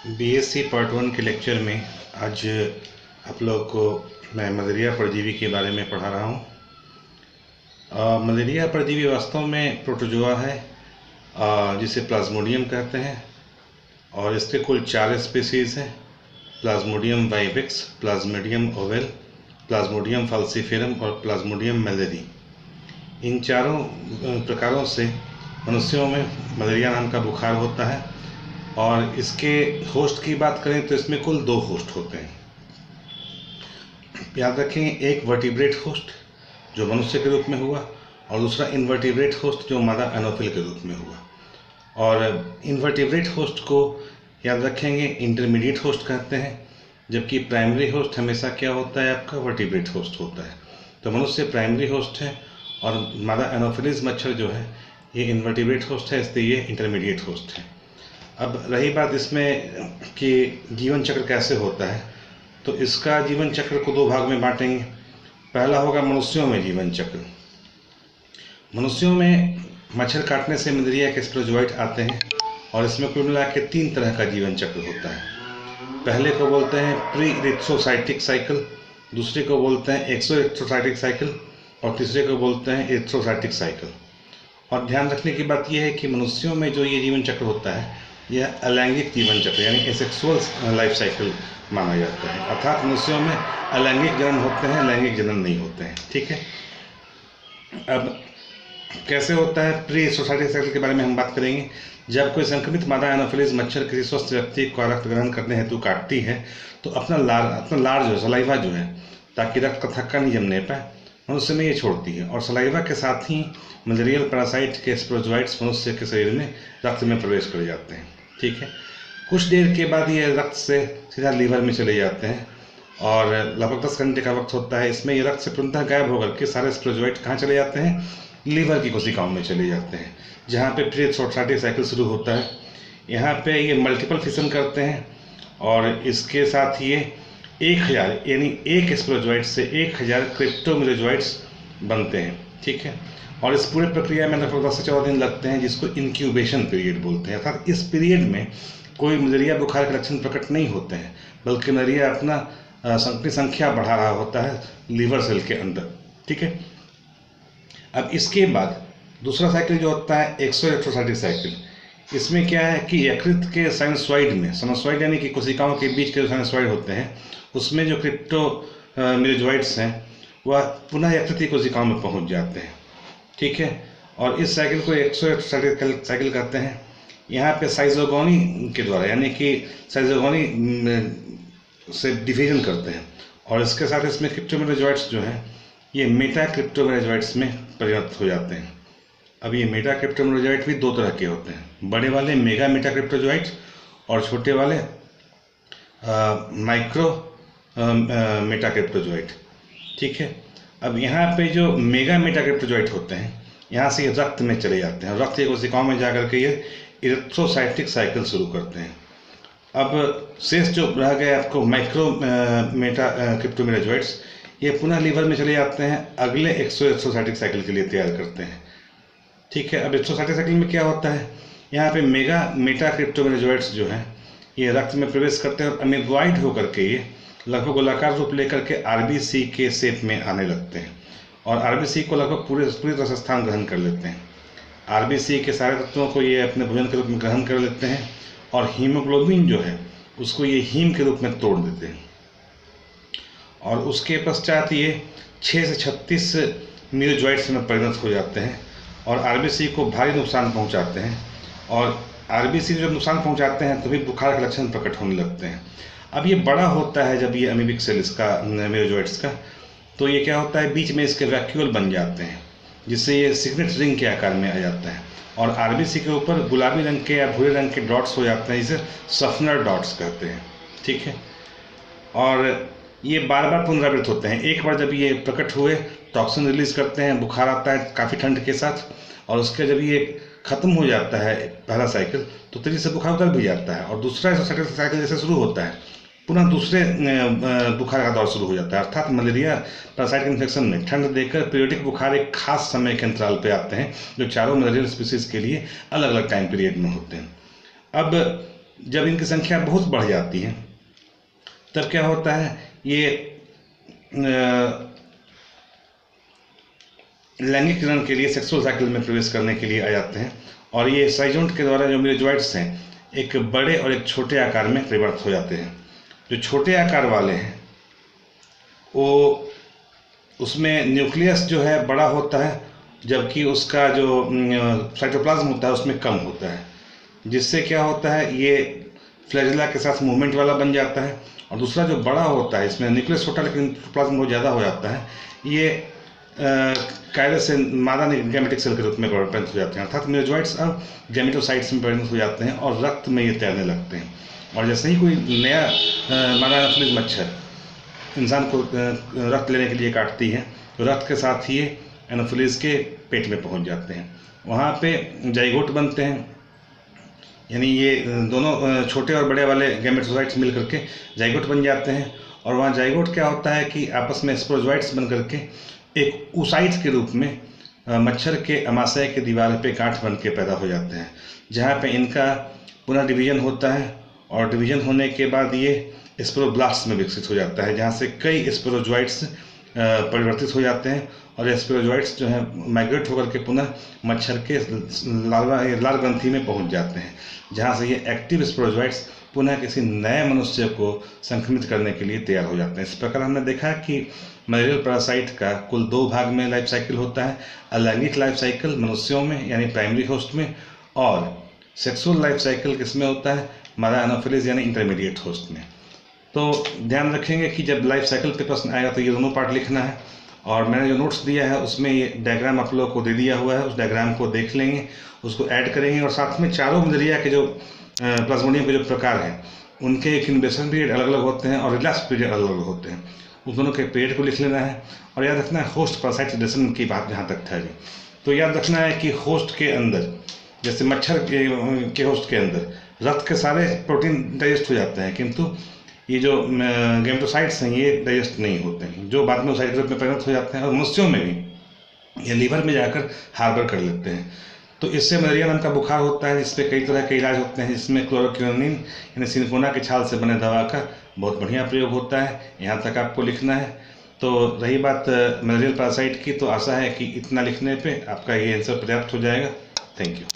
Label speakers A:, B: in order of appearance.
A: BSc part 1 के lecture में आज आप लोगों को मैं मलेरिया परजीवी के बारे में पढ़ा रहा हूँ। मलेरिया परजीवी वास्तव में प्रोटोजोआ है, जिसे प्लाज्मोडियम कहते हैं, और इसके कुल 4 स्पीसीज़ हैं। Plasmodium vivax, plasmodium ovale, plasmodium falciparum और प्लाज्मोडियम मैलेरी। इन चारों प्रकारों से मनुष्यों में मलेरिया नाम का बुखार होता है। और इसके होस्ट की बात करें तो इसमें कुल 2 होस्ट होते हैं। याद रखें, एक वर्टिब्रेट होस्ट जो मनुष्य के रूप में हुआ और दूसरा इनवर्टिब्रेट होस्ट जो मादा एनोफिल के रूप में हुआ। और इनवर्टिब्रेट होस्ट को याद रखेंगे इंटरमीडिएट होस्ट कहते हैं, जबकि प्राइमरी होस्ट हमेशा क्या होता है, आपका वर्टिब्रेट होस्ट होता है। तो मनुष्य प्राइमरी होस्ट है और मादा एनोफिलिस मच्छर जो है ये इनवर्टिब्रेट होस्ट है, इसलिए ये इंटरमीडिएट होस्ट है। अब रही बात इसमें कि जीवन चक्र कैसे होता है, तो इसका जीवन चक्र को 2 भाग में बांटेंगे। पहला होगा मनुष्यों में जीवन चक्र। मनुष्यों में मच्छर काटने से मलेरिया के स्पोरोजोइट आते हैं और इसमें कुल मिला के 3 तरह का जीवन चक्र होता है। पहले को बोलते हैं प्री इरिथ्रोसाइटिक साइकिल, दूसरे को बोलते हैं एक्सो इरिथ्रोसाइटिक साइकिल और तीसरे को बोलते हैं इरिथ्रोसाइटिक साइकिल। और ध्यान रखने की बात यह है कि मनुष्यों में जो ये जीवन चक्र होता है यह अलैंगिक जीवन चक्र यानी एसेक्सुअल लाइफ साइकिल माना जाता है। अर्थात मनुष्यों में अलैंगिक जनन होते हैं, लैंगिक जनन नहीं होते हैं। ठीक है, अब कैसे होता है प्री सोसाइटी साइकिल के बारे में हम बात करेंगे। जब कोई संक्रमित मादा एनोफिलिस मच्छर किसी स्वस्थ व्यक्ति को रक्त ग्रहण करने हेतु काटती है तो अपना लार जो है, सलाइवा जो है, ताकि रक्त का थक्का नहीं जमने पाए, मनुष्य में ये छोड़ती है। और सलाइवा के साथ ही मलेरियल पैरासाइट के स्पोरोजोइट्स मनुष्य के शरीर में रक्त में प्रवेश कर जाते हैं। ठीक है, कुछ देर के बाद ये रक्त से सीधा लीवर में चले जाते हैं और लगभग 10 घंटे का वक्त होता है। इसमें ये रक्त से पूर्णतः गायब होकर के सारे स्पोरोजोइट कहाँ चले जाते हैं, लीवर की कोशिकाओं में चले जाते हैं, जहाँ पे प्री सोसाइटी साइकिल शुरू होता है। यहाँ पे ये मल्टीपल फिशन करते हैं और इसके साथ ये 1000 यानी एक स्पोरोजोइट से 1000 क्रिप्टोमेरोजोइट्स बनते हैं। ठीक है, और इस पूरे प्रक्रिया में लगभग 10 से 14 दिन लगते हैं, जिसको इंक्यूबेशन पीरियड बोलते हैं। अर्थात इस पीरियड में कोई मलेरिया बुखार के लक्षण प्रकट नहीं होते हैं, बल्कि मलेरिया अपनी संख्या बढ़ा रहा होता है लीवर सेल के अंदर। ठीक है, अब इसके बाद दूसरा साइकिल जो होता है एक्सो इरिथ्रोसाइटिक साइकिल। इसमें क्या है कि यकृत के साइनसॉइड में, साइनसॉइड यानी कि कोशिकाओं के बीच के जो साइनसॉइड होते हैं उसमें जो क्रिप्टोमेरोजोइट्स हैं वह पुनः यकृत की कोशिकाओं में पहुंच जाते हैं। ठीक है, और इस साइकिल को एक्सो इरिथ्रोसाइटिक साइकिल कहते हैं। यहाँ पे साइजोगोनी के द्वारा यानी कि साइजोगोनी से डिवीजन करते हैं और इसके साथ इसमें क्रिप्टोमेरोजोइट्स जो हैं ये मेटा क्रिप्टोमेरोजोइट्स में परिणत हो जाते हैं। अब ये मेटा क्रिप्टोमेरोजोइट भी 2 तरह के होते हैं, बड़े वाले मेगा मेटा क्रिप्टोजोइट्स और छोटे वाले माइक्रो मेटा क्रिप्टोजोइट। ठीक है, अब यहाँ पे जो मेगा मेटा क्रिप्टोजोइट होते हैं यहाँ से ये रक्त में चले जाते हैं, रक्त की कोशिकाओं में जाकर के ये इरिथ्रोसाइटिक साइकिल शुरू करते हैं। अब शेष जो रह गए आपको माइक्रो मेटा क्रिप्टोमेरोजोइट्स, ये पुनः लीवर में चले जाते हैं, अगले एक्सो इरिथ्रोसाइटिक साइकिल के लिए तैयार करते हैं। ठीक है, अब इरिथ्रोसाइटिक साइकिल में क्या होता है, यहाँ पे मेगा मेटा क्रिप्टोमेरोजोइट्स जो हैं ये रक्त में प्रवेश करते हैं और अमीबॉइड होकर के ये लगभग गोलाकार रूप लेकर के आरबीसी के शेप में आने लगते हैं और आरबीसी को लगभग पूरी तरह से स्थान ग्रहण कर लेते हैं। आरबीसी के सारे तत्वों को ये अपने भोजन के रूप में ग्रहण कर लेते हैं और हीमोग्लोबिन जो है उसको ये हीम के रूप में तोड़ देते हैं। और उसके पश्चात ये 6 से 36 मेरोजोइट्स में परिणत हो जाते हैं और आरबीसी को भारी नुकसान पहुंचाते हैं। और आरबीसी जब नुकसान पहुंचाते हैं तभी बुखार के लक्षण प्रकट होने लगते हैं। अब ये बड़ा होता है जब ये अमीबिक सेल इसका मेरोजोइट्स का, तो ये क्या होता है, बीच में इसके वैक्यूल बन जाते हैं जिससे ये सिगरेट रिंग के आकार में आ जाता है और आरबीसी के ऊपर गुलाबी रंग के या भूरे रंग के डॉट्स हो जाते हैं, जिसे सफनर डॉट्स कहते हैं। ठीक है, और ये बार बार पुनरावृत्त होते हैं। एक बार जब ये प्रकट हुए टॉक्सिन रिलीज करते हैं, बुखार आता है काफ़ी ठंड के साथ, और उसके जब ये ख़त्म हो जाता है पहला साइकिल तो तेजी से बुखार उतर भी जाता है और दूसरा साइकिल जैसे शुरू होता है पुनः दूसरे बुखार का दौर शुरू हो जाता है। अर्थात मलेरिया पैरासाइटिक इन्फेक्शन में ठंड देकर पीरियडिक बुखार एक खास समय के अंतराल पे आते हैं जो चारों मलेरियल स्पीसीज के लिए अलग अलग टाइम पीरियड में होते हैं। अब जब इनकी संख्या बहुत बढ़ जाती है तब क्या होता है, ये लैंगिकरण के लिए सेक्सुअल साइकिल में प्रवेश करने के लिए आ जाते हैं और ये साइजोन्ट के द्वारा जो मेरोजोइट्स हैं एक बड़े और एक छोटे आकार में परिवर्तित हो जाते हैं। जो छोटे आकार वाले हैं वो उसमें न्यूक्लियस जो है बड़ा होता है, जबकि उसका जो साइटोप्लाज्म होता है उसमें कम होता है, जिससे क्या होता है ये फ्लैजेला के साथ मूवमेंट वाला बन जाता है। और दूसरा जो बड़ा होता है इसमें न्यूक्लियस छोटा लेकिन प्लाज्म बहुत ज़्यादा हो जाता है, ये कायरस से मादा गैमेटिक सेल के रूप में परिणत हो जाते हैं, अर्थात मेरोजोइट्स अब गैमेटोसाइट्स में परिणत हो जाते हैं और रक्त में ये तैरने लगते हैं। और जैसे ही कोई नया मादा एनोफिलिस मच्छर इंसान को रक्त लेने के लिए काटती है तो रक्त के साथ ही ये एनोफिलिस के पेट में पहुंच जाते हैं। वहाँ पे जाइगोट बनते हैं, यानी ये दोनों छोटे और बड़े वाले गैमेटोसाइट्स मिल करके जाइगोट बन जाते हैं। और वहाँ जाइगोट क्या होता है कि आपस में स्पोरोजोइट्स बन करके एक oocyte के रूप में मच्छर के अमाशय के दीवार पे गांठ बन के पैदा हो जाते हैं, जहाँ पे इनका पुनः डिवीजन होता है और डिवीजन होने के बाद ये स्पोरोब्लास्ट में विकसित हो जाता है, जहाँ से कई स्पोरोजोइट्स परिवर्तित हो जाते हैं और स्पोरोजोइट्स जो है माइग्रेट होकर के पुनः मच्छर के लार ग्रंथि में पहुंच जाते हैं, जहां से ये एक्टिव स्पोरोजोइट्स पुनः किसी नए मनुष्य को संक्रमित करने के लिए तैयार हो जाते हैं। इस प्रकार हमने देखा कि मलेरियल पैरासाइट का कुल 2 भाग में लाइफ साइकिल होता है, अलैंगिक लाइफ साइकिल मनुष्यों में यानी प्राइमरी होस्ट में, और सेक्सुअल लाइफ साइकिल किसमें होता है, मादा एनोफिलिस यानी इंटरमीडिएट होस्ट में। तो ध्यान रखेंगे कि जब लाइफ साइकिल पे प्रश्न आएगा तो ये दोनों पार्ट लिखना है, और मैंने जो नोट्स दिया है उसमें ये डायग्राम आप लोगों को दे दिया हुआ है, उस डायग्राम को देख लेंगे, उसको ऐड करेंगे और साथ में चारों मलेरिया के जो प्लाज्मोडियम के जो प्रकार हैं उनके इंक्यूबेशन पीरियड अलग अलग होते हैं और रिलैप्स पीरियड अलग अलग होते हैं, उस दोनों के पीरियड को लिख लेना है। और याद रखना है होस्ट पैरासाइटेशन की बात जहाँ तक ठहरी, तो याद रखना है कि होस्ट के अंदर जैसे मच्छर के होस्ट के अंदर रक्त के सारे प्रोटीन डाइजेस्ट हो जाते हैं, किंतु ये जो गैमेटोसाइट्स हैं ये डाइजेस्ट नहीं होते हैं, जो बाद में उस रूप में परिणत हो जाते हैं और मनुष्यों में भी ये लीवर में जाकर हार्बर कर लेते हैं। तो इससे मलेरिया नाम का बुखार होता है, इस पर कई तरह के इलाज होते हैं, जिसमें क्लोरोक्विनिन यानी सिनकोना के छाल से बने दवा का बहुत बढ़िया प्रयोग होता है। यहाँ तक आपको लिखना है। तो रही बात मलेरियल पैरासाइट की, तो आशा है कि इतना लिखने पे आपका ये आंसर पर्याप्त हो जाएगा। Thank you.